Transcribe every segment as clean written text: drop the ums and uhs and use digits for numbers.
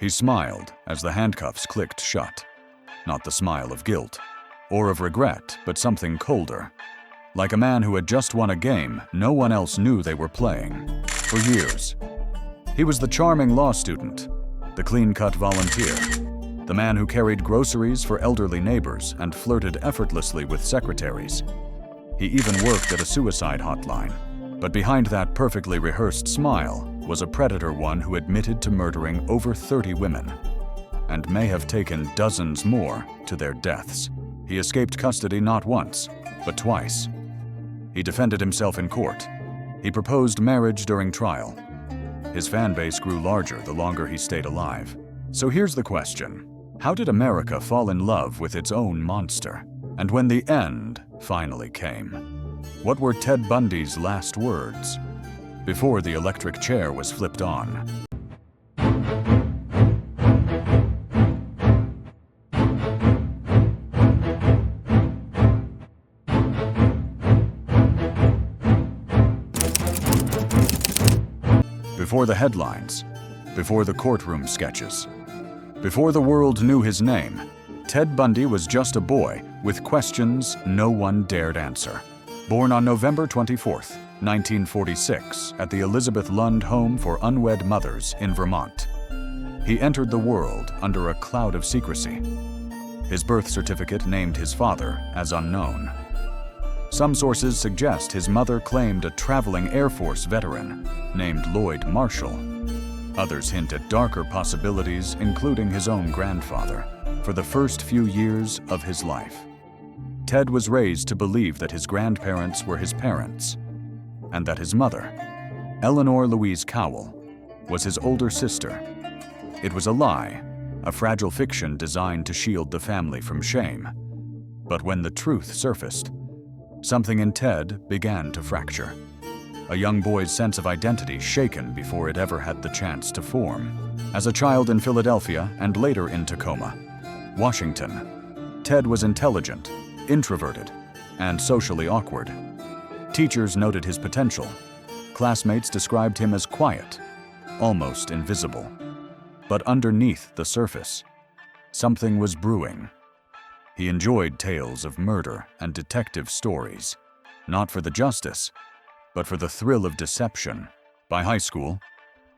He smiled as the handcuffs clicked shut. Not the smile of guilt or of regret, but something colder. Like a man who had just won a game no one else knew they were playing for years. He was the charming law student, the clean-cut volunteer, the man who carried groceries for elderly neighbors and flirted effortlessly with secretaries. He even worked at a suicide hotline. But behind that perfectly rehearsed smile was a predator, one who admitted to murdering over 30 women and may have taken dozens more to their deaths. He escaped custody not once, but twice. He defended himself in court. He proposed marriage during trial. His fan base grew larger the longer he stayed alive. So here's the question. How did America fall in love with its own monster? And when the end finally came, what were Ted Bundy's last words before the electric chair was flipped on? Before the headlines, before the courtroom sketches, before the world knew his name, Ted Bundy was just a boy with questions no one dared answer. Born on November 24, 1946, at the Elizabeth Lund Home for Unwed Mothers in Vermont, he entered the world under a cloud of secrecy. His birth certificate named his father as unknown. Some sources suggest his mother claimed a traveling Air Force veteran named Lloyd Marshall. Others hint at darker possibilities, including his own grandfather, for the first few years of his life. Ted was raised to believe that his grandparents were his parents, and that his mother, Eleanor Louise Cowell, was his older sister. It was a lie, a fragile fiction designed to shield the family from shame. But when the truth surfaced, something in Ted began to fracture. A young boy's sense of identity shaken before it ever had the chance to form. As a child in Philadelphia and later in Tacoma, Washington, Ted was intelligent, introverted, and socially awkward. Teachers noted his potential. Classmates described him as quiet, almost invisible. But underneath the surface, something was brewing. He enjoyed tales of murder and detective stories, not for the justice, but for the thrill of deception. By high school,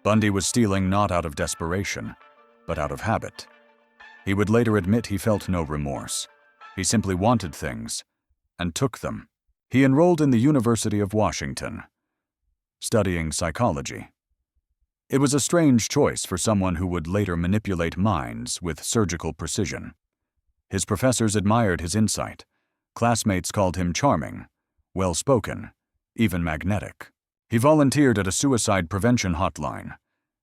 Bundy was stealing not out of desperation, but out of habit. He would later admit he felt no remorse. He simply wanted things, and took them. He enrolled in the University of Washington, studying psychology. It was a strange choice for someone who would later manipulate minds with surgical precision. His professors admired his insight. Classmates called him charming, well-spoken, even magnetic. He volunteered at a suicide prevention hotline,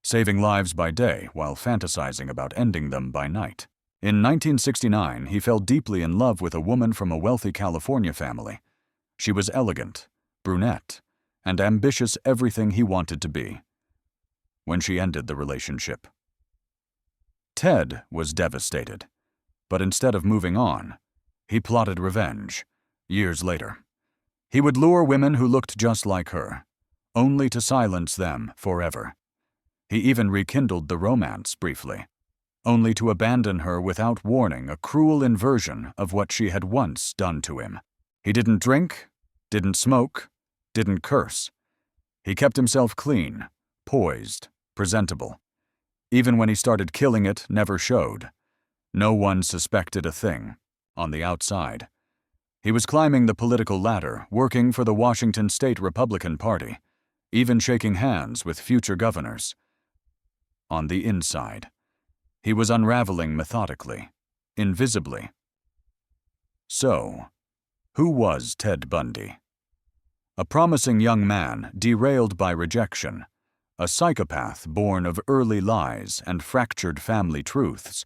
saving lives by day while fantasizing about ending them by night. In 1969, he fell deeply in love with a woman from a wealthy California family. She was elegant, brunette, and ambitious everything he wanted to be. When she ended the relationship, Ted was devastated. But instead of moving on, he plotted revenge. Years later, he would lure women who looked just like her, only to silence them forever. He even rekindled the romance briefly, only to abandon her without warning, a cruel inversion of what she had once done to him. He didn't drink, didn't smoke, didn't curse. He kept himself clean, poised, presentable. Even when he started killing, it never showed. No one suspected a thing on the outside. He was climbing the political ladder, working for the Washington State Republican Party, even shaking hands with future governors. On the inside, he was unraveling methodically, invisibly. So, who was Ted Bundy? A promising young man derailed by rejection, a psychopath born of early lies and fractured family truths,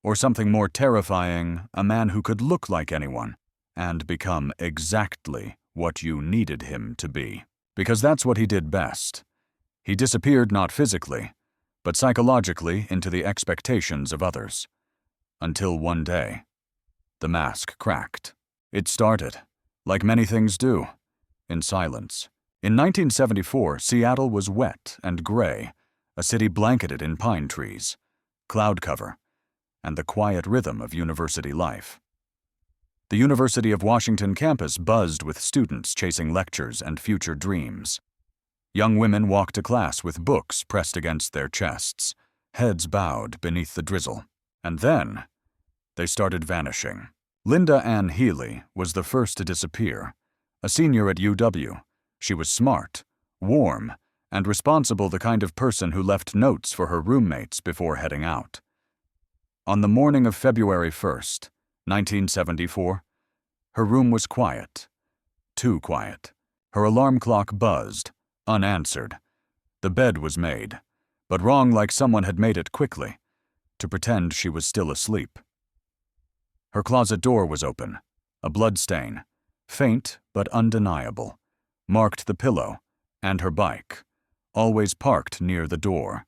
or something more terrifying, a man who could look like anyone and become exactly what you needed him to be. Because that's what he did best. He disappeared not physically, but psychologically into the expectations of others. Until one day, the mask cracked. It started, like many things do, in silence. In 1974, Seattle was wet and gray, a city blanketed in pine trees. cloud cover, and the quiet rhythm of university life. The University of Washington campus buzzed with students chasing lectures and future dreams. Young women walked to class with books pressed against their chests, heads bowed beneath the drizzle. And then, they started vanishing. Linda Ann Healy was the first to disappear. A senior at UW, she was smart, warm, and responsible, the kind of person who left notes for her roommates before heading out. On the morning of February 1st, 1974, her room was quiet. Too quiet. Her alarm clock buzzed, unanswered. The bed was made, but wrong, like someone had made it quickly, to pretend she was still asleep. Her closet door was open. A blood stain, faint but undeniable, marked the pillow, and her bike, always parked near the door,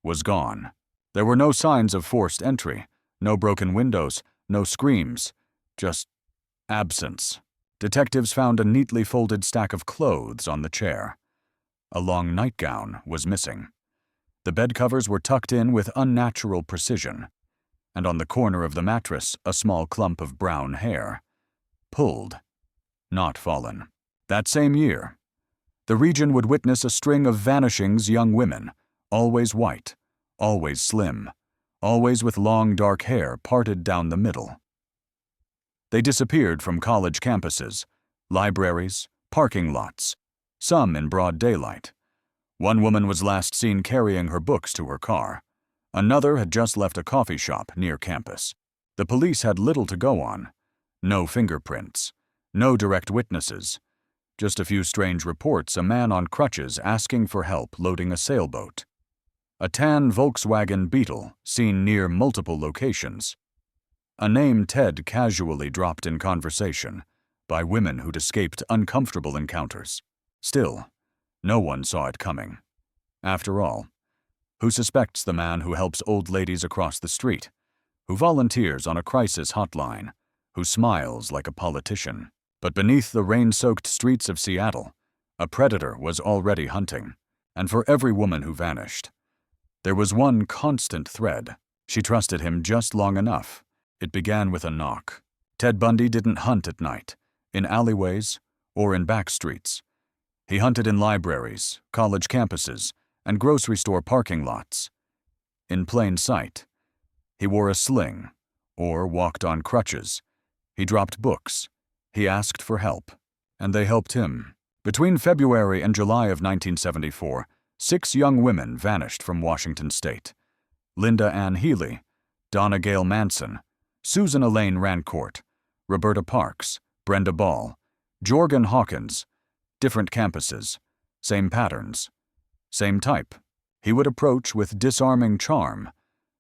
was gone. There were no signs of forced entry, no broken windows, no screams, just absence. Detectives found a neatly folded stack of clothes on the chair. A long nightgown was missing. The bed covers were tucked in with unnatural precision, and on the corner of the mattress a small clump of brown hair. Pulled, not fallen. That same year, the region would witness a string of vanishings. Young women, always white, always slim, always with long dark hair parted down the middle. They disappeared from college campuses, libraries, parking lots, some in broad daylight. One woman was last seen carrying her books to her car. Another had just left a coffee shop near campus. The police had little to go on. No fingerprints, no direct witnesses, just a few strange reports. A man on crutches asking for help loading a sailboat. A tan Volkswagen Beetle seen near multiple locations. A name Ted casually dropped in conversation by women who'd escaped uncomfortable encounters. Still, no one saw it coming. After all, who suspects the man who helps old ladies across the street, who volunteers on a crisis hotline, who smiles like a politician? But beneath the rain-soaked streets of Seattle, a predator was already hunting, and for every woman who vanished, there was one constant thread. She trusted him just long enough. It began with a knock. Ted Bundy didn't hunt at night, in alleyways or in back streets. He hunted in libraries, college campuses, and grocery store parking lots. In plain sight. He wore a sling, or walked on crutches. He dropped books. He asked for help, and they helped him. Between February and July of 1974, 6 young women vanished from Washington state. Linda Ann Healy, Donna Gail Manson, Susan Elaine Rancourt, Roberta Parks, Brenda Ball, Jorgen Hawkins. Different campuses, same patterns, same type. He would approach with disarming charm,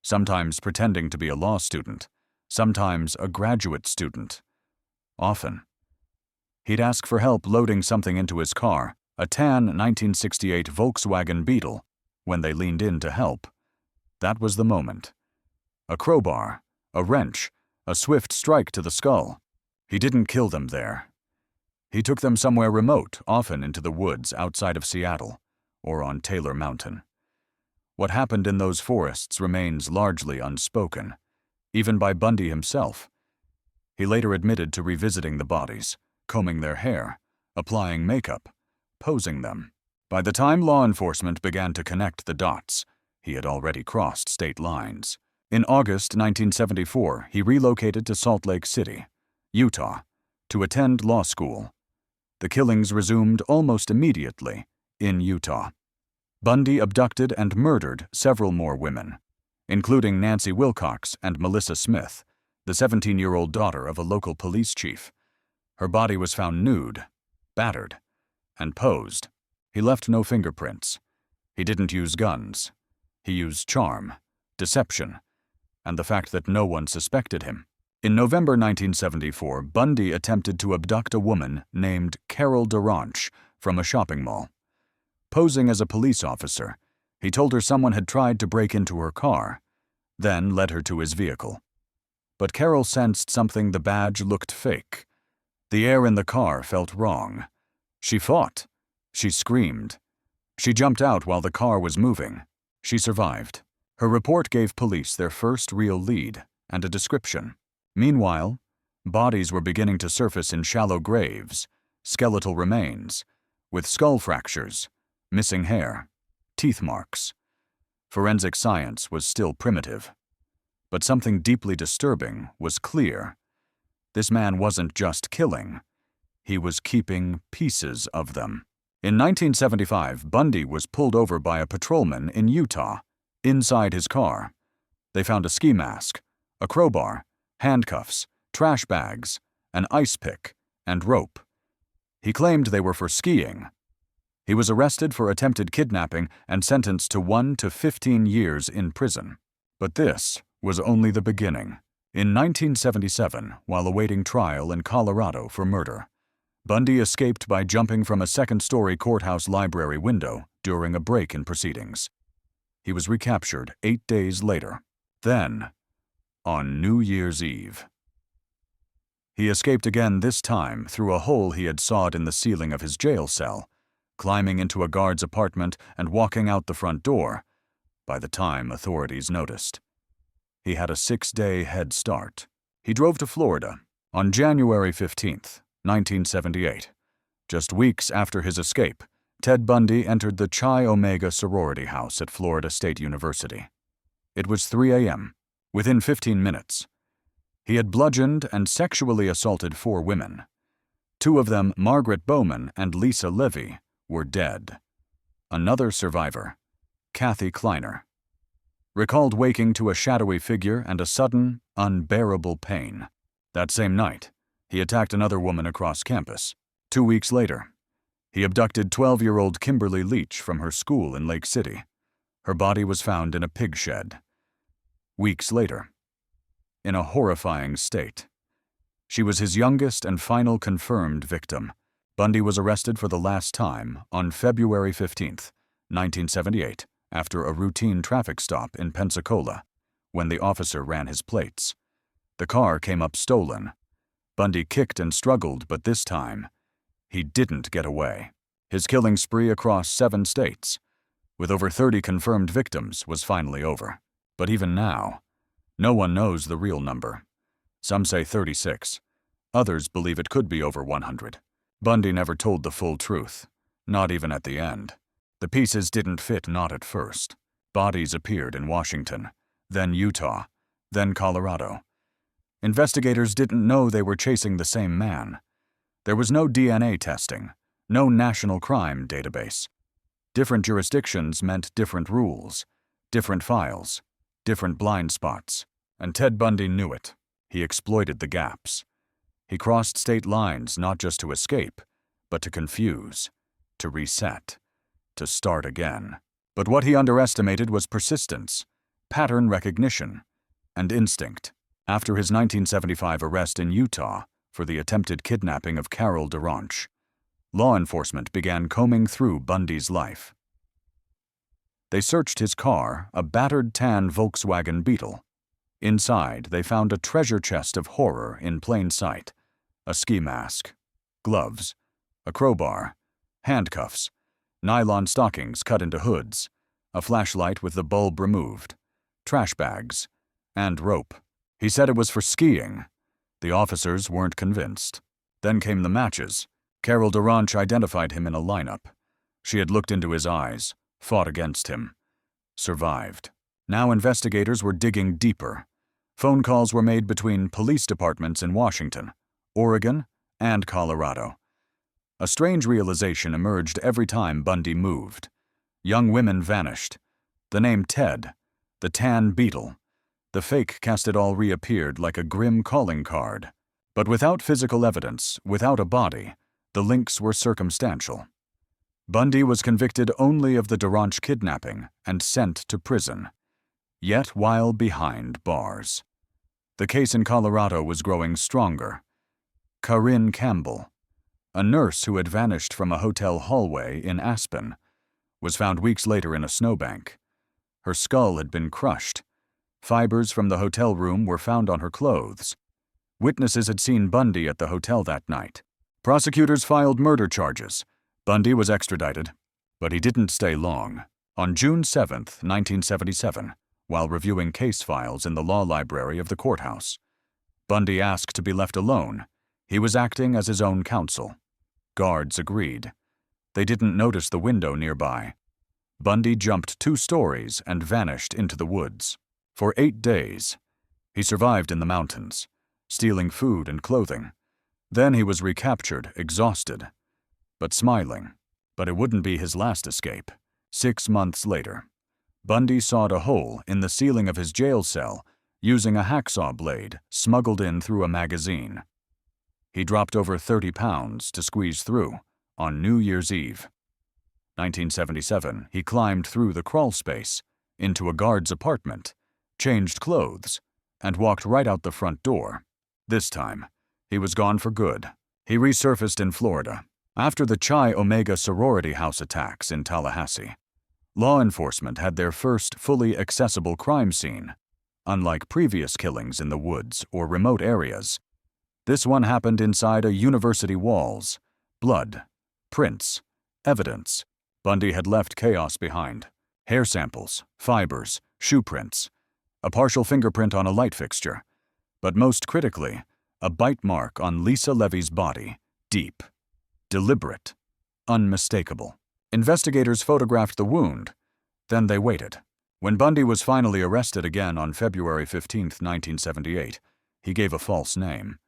sometimes pretending to be a law student, sometimes a graduate student. Often, he'd ask for help loading something into his car, a tan 1968 Volkswagen Beetle. When they leaned in to help, that was the moment. A crowbar, a wrench, a swift strike to the skull. He didn't kill them there. He took them somewhere remote, often into the woods outside of Seattle, or on Taylor Mountain. What happened in those forests remains largely unspoken, even by Bundy himself. He later admitted to revisiting the bodies, combing their hair, applying makeup, posing them. By the time law enforcement began to connect the dots, he had already crossed state lines. In August 1974, he relocated to Salt Lake City, Utah, to attend law school. The killings resumed almost immediately in Utah. Bundy abducted and murdered several more women, including Nancy Wilcox and Melissa Smith, the 17-year-old daughter of a local police chief. Her body was found nude, battered, and posed. He left no fingerprints. He didn't use guns. He used charm, deception, and the fact that no one suspected him. In November 1974, Bundy attempted to abduct a woman named Carol Duranch from a shopping mall. Posing as a police officer, he told her someone had tried to break into her car, then led her to his vehicle. But Carol sensed something. The badge looked fake. The air in the car felt wrong. She fought. She screamed. She jumped out while the car was moving. She survived. Her report gave police their first real lead and a description. Meanwhile, bodies were beginning to surface in shallow graves, skeletal remains, with skull fractures, missing hair, teeth marks. Forensic science was still primitive. But something deeply disturbing was clear. This man wasn't just killing. He was keeping pieces of them. In 1975, Bundy was pulled over by a patrolman in Utah. Inside his car, they found a ski mask, a crowbar, handcuffs, trash bags, an ice pick, and rope. He claimed they were for skiing. He was arrested for attempted kidnapping and sentenced to 1 to 15 years in prison. But this was only the beginning. In 1977, while awaiting trial in Colorado for murder, Bundy escaped by jumping from a second-story courthouse library window during a break in proceedings. He was recaptured 8 days later. Then, on New Year's Eve, he escaped again, this time through a hole he had sawed in the ceiling of his jail cell, climbing into a guard's apartment and walking out the front door by the time authorities noticed. He had a 6-day head start. He drove to Florida on January 15th, 1978. Just weeks after his escape, Ted Bundy entered the Chi Omega sorority house at Florida State University. It was 3 a.m. Within 15 minutes, he had bludgeoned and sexually assaulted 4 women. 2 of them, Margaret Bowman and Lisa Levy, were dead. Another survivor, Kathy Kleiner, recalled waking to a shadowy figure and a sudden, unbearable pain. That same night, he attacked another woman across campus. 2 weeks later, he abducted 12-year-old Kimberly Leach from her school in Lake City. Her body was found in a pig shed. Weeks later, in a horrifying state, she was his youngest and final confirmed victim. Bundy was arrested for the last time on February 15th, 1978, after a routine traffic stop in Pensacola, when the officer ran his plates. The car came up stolen. Bundy kicked and struggled, but this time, he didn't get away. His killing spree across 7 states, with over 30 confirmed victims, was finally over. But even now, no one knows the real number. Some say 36. Others believe it could be over 100. Bundy never told the full truth, not even at the end. The pieces didn't fit, not at first. Bodies appeared in Washington, then Utah, then Colorado. Investigators didn't know they were chasing the same man. There was no DNA testing, no national crime database. Different jurisdictions meant different rules, different files, different blind spots. And Ted Bundy knew it. He exploited the gaps. He crossed state lines not just to escape, but to confuse, to reset, to start again. But what he underestimated was persistence, pattern recognition, and instinct. After his 1975 arrest in Utah for the attempted kidnapping of Carol DeRonch, law enforcement began combing through Bundy's life. They searched his car, a battered tan Volkswagen Beetle. Inside, they found a treasure chest of horror in plain sight: a ski mask, gloves, a crowbar, handcuffs, nylon stockings cut into hoods, a flashlight with the bulb removed, trash bags, and rope. He said it was for skiing. The officers weren't convinced. Then came the matches. Carol DeRonch identified him in a lineup. She had looked into his eyes, fought against him, survived. Now investigators were digging deeper. Phone calls were made between police departments in Washington, Oregon, and Colorado. A strange realization emerged every time Bundy moved. Young women vanished. The name Ted, the tan beetle, the fake cast-it-all reappeared like a grim calling card. But without physical evidence, without a body, the links were circumstantial. Bundy was convicted only of the DeRonch kidnapping and sent to prison, yet while behind bars. The case in Colorado was growing stronger. Corinne Campbell, a nurse who had vanished from a hotel hallway in Aspen, was found weeks later in a snowbank. Her skull had been crushed. Fibers from the hotel room were found on her clothes. Witnesses had seen Bundy at the hotel that night. Prosecutors filed murder charges. Bundy was extradited, but he didn't stay long. On June 7, 1977, while reviewing case files in the law library of the courthouse. Bundy asked to be left alone. He was acting as his own counsel. Guards agreed. They didn't notice the window nearby. Bundy jumped 2 stories and vanished into the woods. For 8 days, he survived in the mountains, stealing food and clothing. Then he was recaptured, exhausted, but smiling. But it wouldn't be his last escape. 6 months later, Bundy sawed a hole in the ceiling of his jail cell using a hacksaw blade smuggled in through a magazine. He dropped over 30 pounds to squeeze through on New Year's Eve. 1977, he climbed through the crawl space into a guard's apartment, changed clothes, and walked right out the front door. This time, he was gone for good. He resurfaced in Florida after the Chi Omega sorority house attacks in Tallahassee. Law enforcement had their first fully accessible crime scene. Unlike previous killings in the woods or remote areas, this one happened inside a university walls. Blood, prints, evidence. Bundy had left chaos behind. Hair samples, fibers, shoe prints, a partial fingerprint on a light fixture, but most critically, a bite mark on Lisa Levy's body, deep, deliberate, unmistakable. Investigators photographed the wound, then they waited. When Bundy was finally arrested again on February 15, 1978, he gave a false name.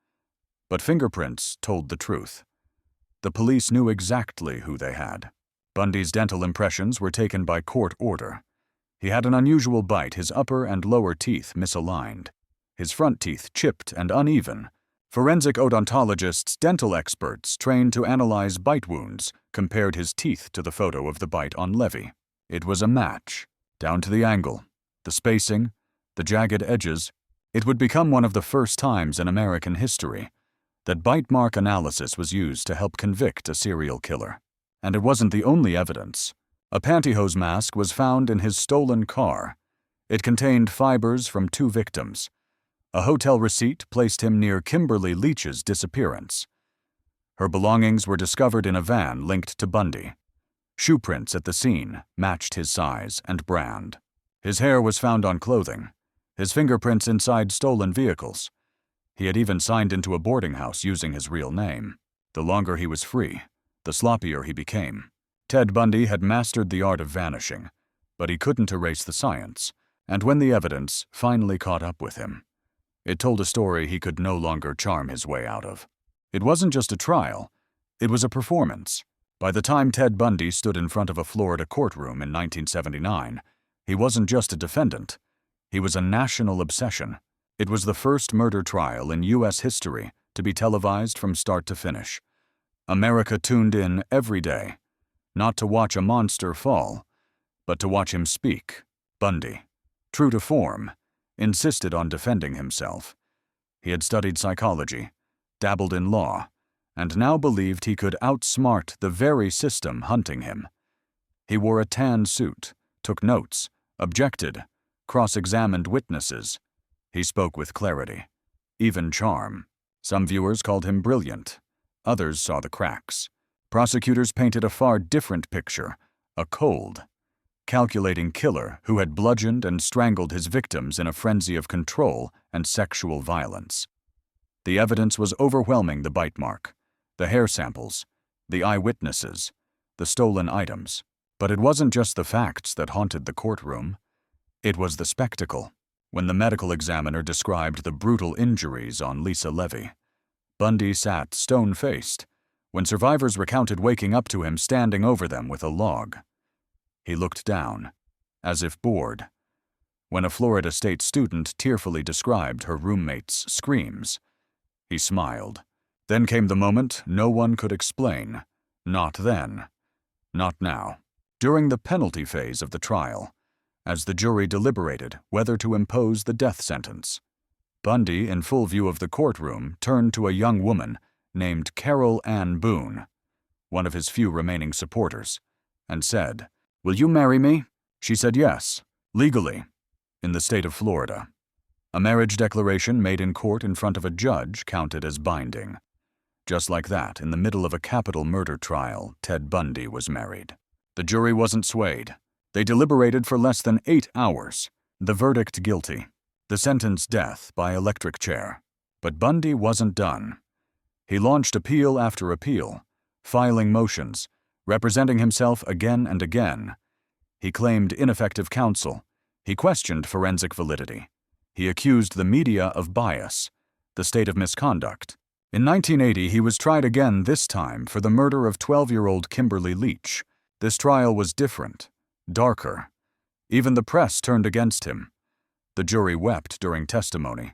But fingerprints told the truth. The police knew exactly who they had. Bundy's dental impressions were taken by court order. He had an unusual bite, his upper and lower teeth misaligned, his front teeth chipped and uneven. Forensic odontologists, dental experts trained to analyze bite wounds, compared his teeth to the photo of the bite on Levy. It was a match, down to the angle, the spacing, the jagged edges. It would become one of the first times in American history that bite mark analysis was used to help convict a serial killer. And it wasn't the only evidence. A pantyhose mask was found in his stolen car. It contained fibers from 2 victims. A hotel receipt placed him near Kimberly Leach's disappearance. Her belongings were discovered in a van linked to Bundy. Shoe prints at the scene matched his size and brand. His hair was found on clothing, his fingerprints inside stolen vehicles. He had even signed into a boarding house using his real name. The longer he was free, the sloppier he became. Ted Bundy had mastered the art of vanishing, but he couldn't erase the science, and when the evidence finally caught up with him, it told a story he could no longer charm his way out of. It wasn't just a trial, it was a performance. By the time Ted Bundy stood in front of a Florida courtroom in 1979, he wasn't just a defendant, he was a national obsession. It was the first murder trial in U.S. history to be televised from start to finish. America tuned in every day, not to watch a monster fall, but to watch him speak. Bundy, true to form, insisted on defending himself. He had studied psychology, dabbled in law, and now believed he could outsmart the very system hunting him. He wore a tan suit, took notes, objected, cross-examined witnesses. He spoke with clarity, even charm. Some viewers called him brilliant. Others saw the cracks. Prosecutors painted a far different picture, a cold, calculating killer who had bludgeoned and strangled his victims in a frenzy of control and sexual violence. The evidence was overwhelming: the bite mark, the hair samples, the eyewitnesses, the stolen items. But it wasn't just the facts that haunted the courtroom. It was the spectacle. When the medical examiner described the brutal injuries on Lisa Levy, Bundy sat stone-faced. When survivors recounted waking up to him standing over them with a log, he looked down, as if bored. When a Florida State student tearfully described her roommate's screams, he smiled. Then came the moment no one could explain. Not then. Not now. During the penalty phase of the trial, as the jury deliberated whether to impose the death sentence, Bundy, in full view of the courtroom, turned to a young woman named Carol Ann Boone, one of his few remaining supporters, and said, "Will you marry me?" She said yes, legally, in the state of Florida. A marriage declaration made in court in front of a judge counted as binding. Just like that, in the middle of a capital murder trial, Ted Bundy was married. The jury wasn't swayed. They deliberated for less than 8 hours. The verdict guilty. The sentence death by electric chair. But Bundy wasn't done. He launched appeal after appeal, filing motions, representing himself again and again. He claimed ineffective counsel. He questioned forensic validity. He accused the media of bias, the state of misconduct. In 1980, he was tried again, this time for the murder of 12-year-old Kimberly Leach. This trial was different, darker. Even the press turned against him. The jury wept during testimony.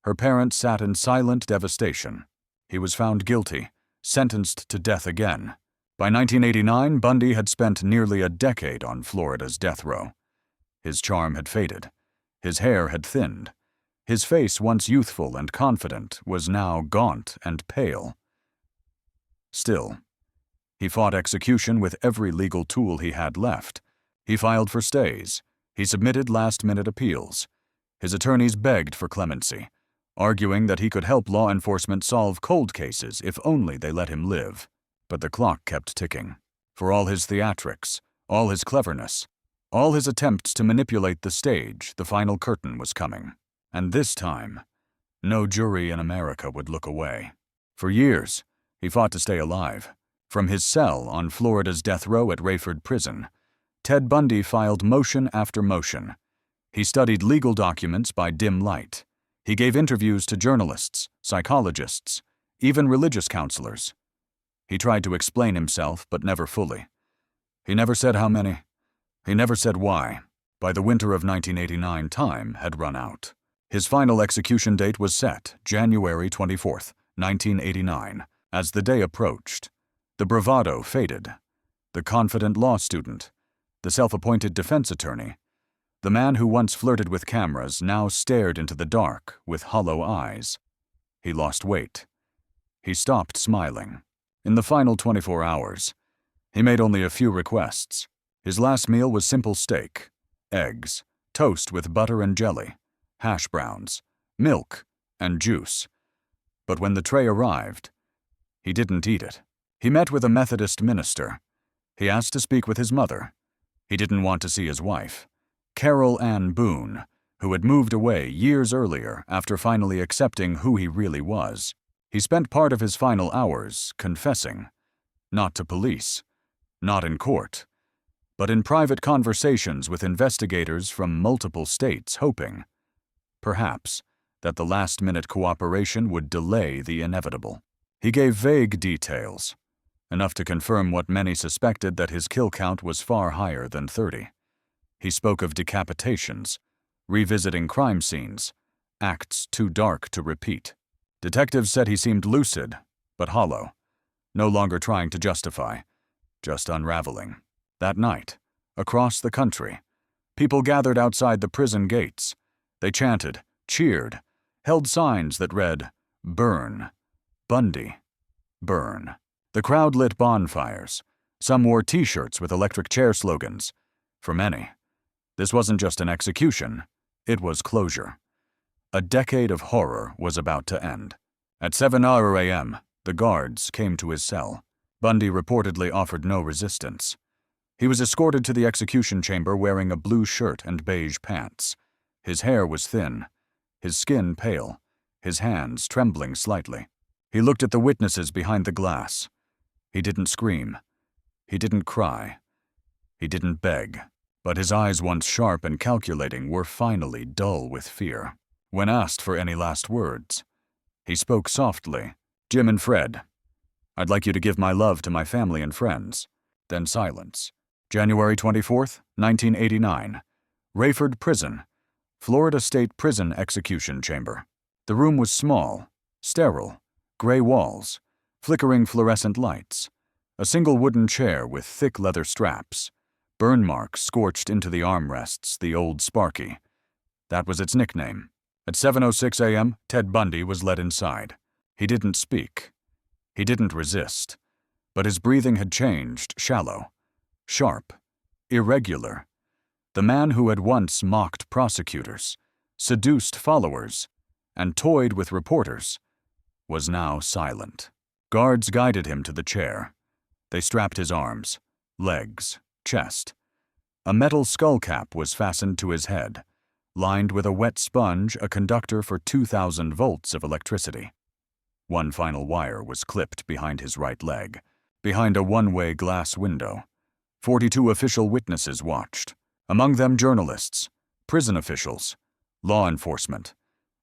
Her parents sat in silent devastation. He was found guilty, sentenced to death again. By 1989, Bundy had spent nearly a decade on Florida's death row. His charm had faded. His hair had thinned. His face, once youthful and confident, was now gaunt and pale. Still, he fought execution with every legal tool he had left. He filed for stays. He submitted last-minute appeals. His attorneys begged for clemency, arguing that he could help law enforcement solve cold cases if only they let him live. But the clock kept ticking. For all his theatrics, all his cleverness, all his attempts to manipulate the stage, the final curtain was coming. And this time, no jury in America would look away. For years, he fought to stay alive. From his cell on Florida's death row at Rayford Prison, Ted Bundy filed motion after motion. He studied legal documents by dim light. He gave interviews to journalists, psychologists, even religious counselors. He tried to explain himself, but never fully. He never said how many. He never said why. By the winter of 1989, time had run out. His final execution date was set, January 24, 1989. As the day approached, the bravado faded. The confident law student, the self-appointed defense attorney, the man who once flirted with cameras now stared into the dark with hollow eyes. He lost weight. He stopped smiling. In the final 24 hours, he made only a few requests. His last meal was simple steak, eggs, toast with butter and jelly, hash browns, milk, and juice. But when the tray arrived, he didn't eat it. He met with a Methodist minister. He asked to speak with his mother. He didn't want to see his wife, Carol Ann Boone, who had moved away years earlier after finally accepting who he really was. He spent part of his final hours confessing, not to police, not in court, but in private conversations with investigators from multiple states, hoping, perhaps, that the last-minute cooperation would delay the inevitable. He gave vague details, enough to confirm what many suspected, that his kill count was far higher than 30. He spoke of decapitations, revisiting crime scenes, acts too dark to repeat. Detectives said he seemed lucid, but hollow, no longer trying to justify, just unraveling. That night, across the country, people gathered outside the prison gates. They chanted, cheered, held signs that read, "Burn, Bundy, burn." The crowd lit bonfires. Some wore T-shirts with electric chair slogans. For many, this wasn't just an execution, it was closure. A decade of horror was about to end. At 7 a.m., the guards came to his cell. Bundy reportedly offered no resistance. He was escorted to the execution chamber wearing a blue shirt and beige pants. His hair was thin, his skin pale, his hands trembling slightly. He looked at the witnesses behind the glass. He didn't scream. He didn't cry. He didn't beg. But his eyes, once sharp and calculating, were finally dull with fear. When asked for any last words, he spoke softly. "Jim and Fred, I'd like you to give my love to my family and friends." Then silence. January 24, 1989. Rayford Prison, Florida State Prison Execution Chamber. The room was small, sterile, gray walls, flickering fluorescent lights, a single wooden chair with thick leather straps, burn marks scorched into the armrests, the old Sparky. That was its nickname. At 7:06 a.m., Ted Bundy was led inside. He didn't speak. He didn't resist. But his breathing had changed, shallow, sharp, irregular. The man who had once mocked prosecutors, seduced followers, and toyed with reporters was now silent. Guards guided him to the chair. They strapped his arms, legs, chest. A metal skull cap was fastened to his head. lined with a wet sponge, a conductor for 2,000 volts of electricity. One final wire was clipped behind his right leg, behind a one-way glass window. 42 official witnesses watched, among them journalists, prison officials, law enforcement,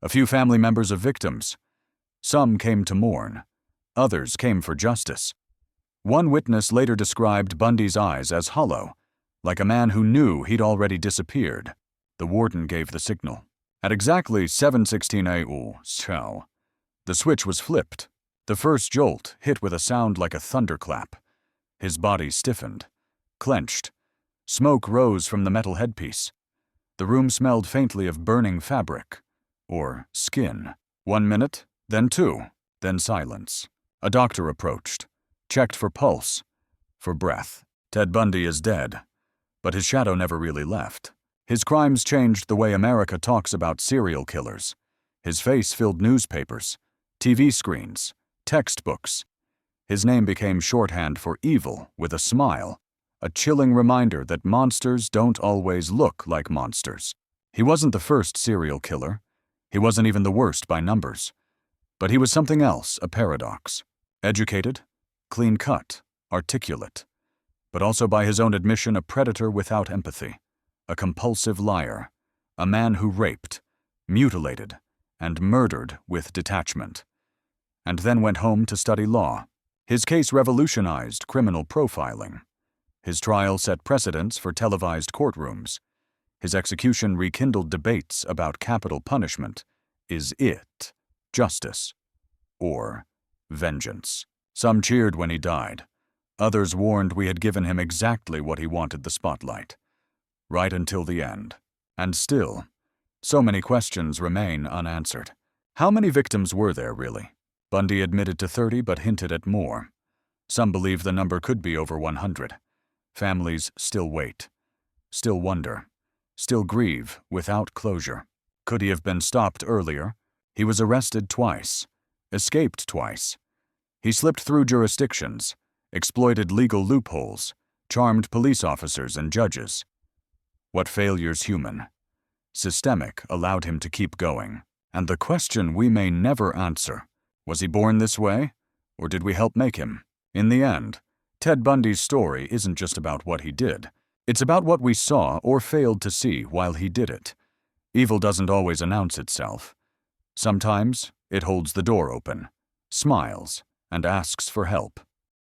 a few family members of victims. Some came to mourn, others came for justice. One witness later described Bundy's eyes as hollow, like a man who knew he'd already disappeared. The warden gave the signal. At exactly 7:16 a.m., the switch was flipped. The first jolt hit with a sound like a thunderclap. His body stiffened, clenched. Smoke rose from the metal headpiece. The room smelled faintly of burning fabric, or skin. 1 minute, then 2, then silence. A doctor approached, checked for pulse, for breath. Ted Bundy is dead, but his shadow never really left. His crimes changed the way America talks about serial killers. His face filled newspapers, TV screens, textbooks. His name became shorthand for evil with a smile, a chilling reminder that monsters don't always look like monsters. He wasn't the first serial killer. He wasn't even the worst by numbers. But he was something else, a paradox. Educated, clean-cut, articulate, but also by his own admission a predator without empathy, a compulsive liar, a man who raped, mutilated, and murdered with detachment, and then went home to study law. His case revolutionized criminal profiling. His trial set precedents for televised courtrooms. His execution rekindled debates about capital punishment. Is it justice or vengeance? Some cheered when he died. Others warned we had given him exactly what he wanted, the spotlight. Right until the end. And still, so many questions remain unanswered. How many victims were there, really? Bundy admitted to 30 but hinted at more. Some believe the number could be over 100. Families still wait, still wonder, still grieve without closure. Could he have been stopped earlier? He was arrested twice, escaped twice. He slipped through jurisdictions, exploited legal loopholes, charmed police officers and judges. What failures human? Systemic allowed him to keep going. And the question we may never answer, was he born this way, or did we help make him? In the end, Ted Bundy's story isn't just about what he did. It's about what we saw or failed to see while he did it. Evil doesn't always announce itself. Sometimes it holds the door open, smiles, and asks for help.